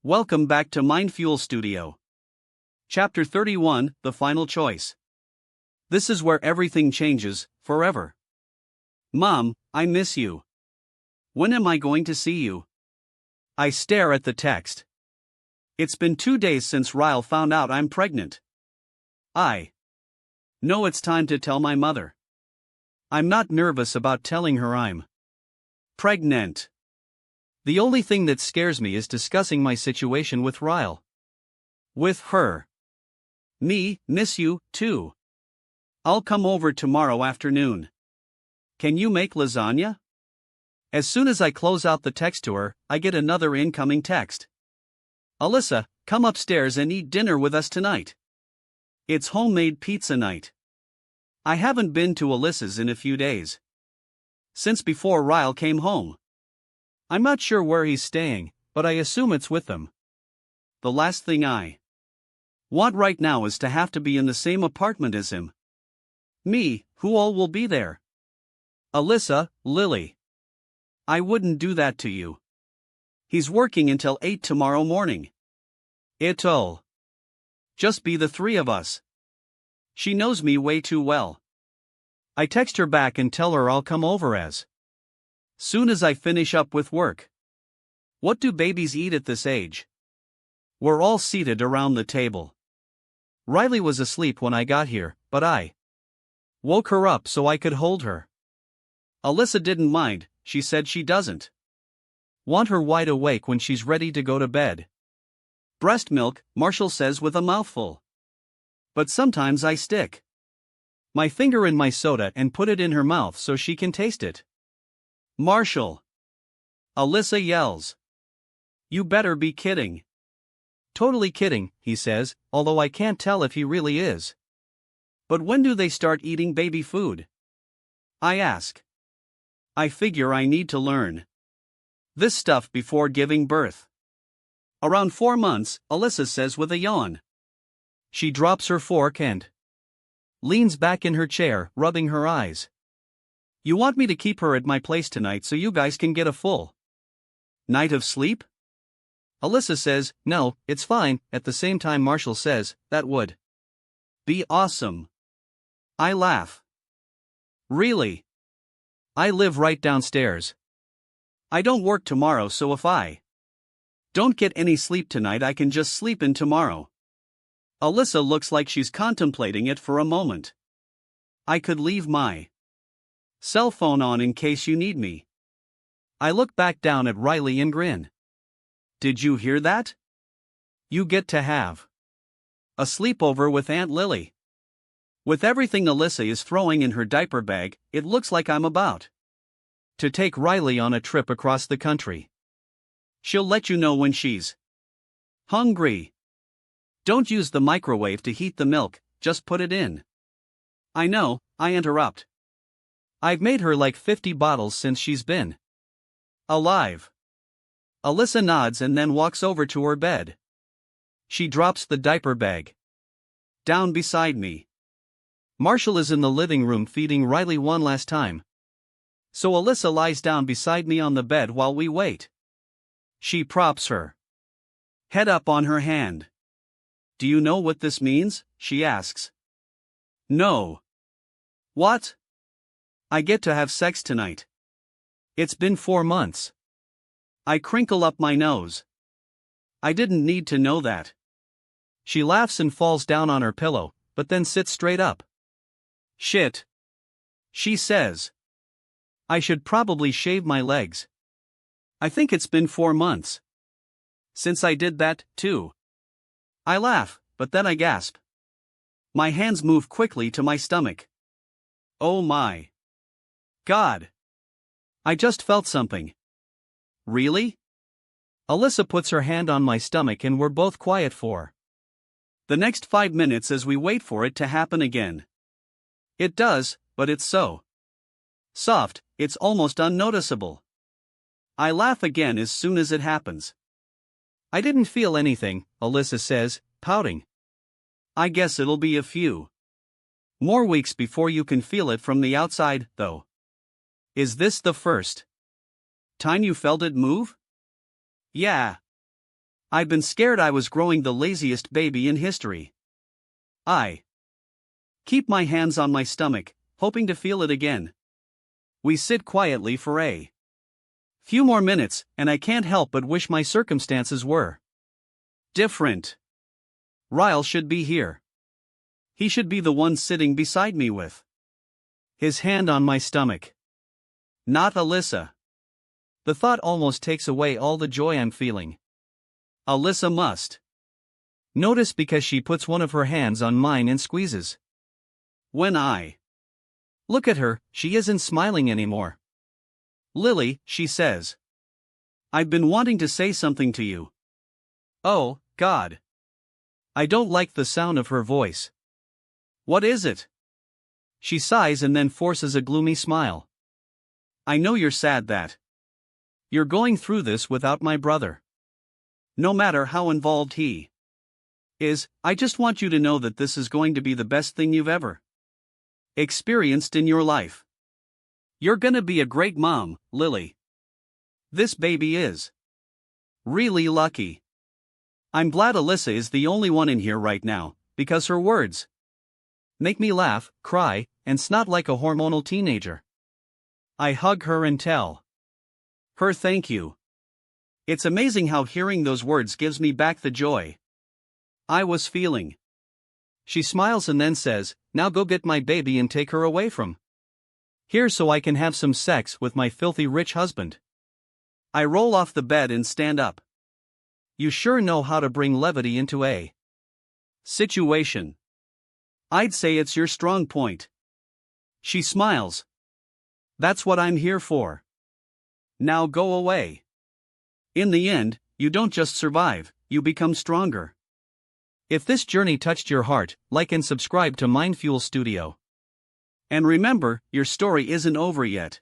Welcome back to Mindfuel Studio. Chapter 31, The Final Choice. This is where everything changes, forever. Mom, I miss you. When am I going to see you? I stare at the text. It's been 2 days since Ryle found out I'm pregnant. I know it's time to tell my mother. I'm not nervous about telling her I'm pregnant. The only thing that scares me is discussing my situation with Ryle. With her. Me, miss you, too. I'll come over tomorrow afternoon. Can you make lasagna? As soon as I close out the text to her, I get another incoming text. Alyssa, come upstairs and eat dinner with us tonight. It's homemade pizza night. I haven't been to Alyssa's in a few days. Since before Ryle came home. I'm not sure where he's staying, but I assume it's with them. The last thing I want right now is to have to be in the same apartment as him. Me, who all will be there? Alyssa, Lily. I wouldn't do that to you. He's working until 8 tomorrow morning. It'll just be the three of us. She knows me way too well. I text her back and tell her I'll come over as soon as I finish up with work. What do babies eat at this age? We're all seated around the table. Riley was asleep when I got here, but I woke her up so I could hold her. Alyssa didn't mind, she said she doesn't want her wide awake when she's ready to go to bed. Breast milk, Marshall says with a mouthful. But sometimes I stick my finger in my soda and put it in her mouth so she can taste it. Marshall! Alyssa yells. You better be kidding. Totally kidding, he says, although I can't tell if he really is. But when do they start eating baby food? I ask. I figure I need to learn this stuff before giving birth. Around 4 months, Alyssa says with a yawn. She drops her fork and leans back in her chair, rubbing her eyes. You want me to keep her at my place tonight so you guys can get a full night of sleep? Alyssa says, no, it's fine. At the same time Marshall says, that would be awesome. I laugh. Really? I live right downstairs. I don't work tomorrow, so if I don't get any sleep tonight I can just sleep in tomorrow. Alyssa looks like she's contemplating it for a moment. I could leave my cell phone on in case you need me. I look back down at Riley and grin. Did you hear that? You get to have a sleepover with Aunt Lily. With everything Alyssa is throwing in her diaper bag, it looks like I'm about to take Riley on a trip across the country. She'll let you know when she's hungry. Don't use the microwave to heat the milk, just put it in. I know, I interrupt. I've made her like 50 bottles since she's been alive. Alyssa nods and then walks over to her bed. She drops the diaper bag down beside me. Marshall is in the living room feeding Riley one last time. So Alyssa lies down beside me on the bed while we wait. She props her head up on her hand. Do you know what this means? She asks. No. What? I get to have sex tonight. It's been 4 months. I crinkle up my nose. I didn't need to know that. She laughs and falls down on her pillow, but then sits straight up. Shit. She says. I should probably shave my legs. I think it's been 4 months since I did that, too. I laugh, but then I gasp. My hands move quickly to my stomach. Oh my God. I just felt something. Really? Alyssa puts her hand on my stomach and we're both quiet for the next 5 minutes as we wait for it to happen again. It does, but it's so soft, it's almost unnoticeable. I laugh again as soon as it happens. I didn't feel anything, Alyssa says, pouting. I guess it'll be a few more weeks before you can feel it from the outside, though. Is this the first time you felt it move? Yeah. I'd been scared I was growing the laziest baby in history. I keep my hands on my stomach, hoping to feel it again. We sit quietly for a few more minutes, and I can't help but wish my circumstances were different. Ryle should be here. He should be the one sitting beside me with his hand on my stomach. Not Alyssa. The thought almost takes away all the joy I'm feeling. Alyssa must notice because she puts one of her hands on mine and squeezes. When I look at her, she isn't smiling anymore. Lily, she says. I've been wanting to say something to you. Oh, God. I don't like the sound of her voice. What is it? She sighs and then forces a gloomy smile. I know you're sad that you're going through this without my brother. No matter how involved he is, I just want you to know that this is going to be the best thing you've ever experienced in your life. You're gonna be a great mom, Lily. This baby is really lucky. I'm glad Alyssa is the only one in here right now, because her words make me laugh, cry, and snot like a hormonal teenager. I hug her and tell her thank you. It's amazing how hearing those words gives me back the joy I was feeling. She smiles and then says, now go get my baby and take her away from here so I can have some sex with my filthy rich husband. I roll off the bed and stand up. You sure know how to bring levity into a situation. I'd say it's your strong point. She smiles. That's what I'm here for. Now go away. In the end, you don't just survive, you become stronger. If this journey touched your heart, like and subscribe to Mindfuel Studio. And remember, your story isn't over yet.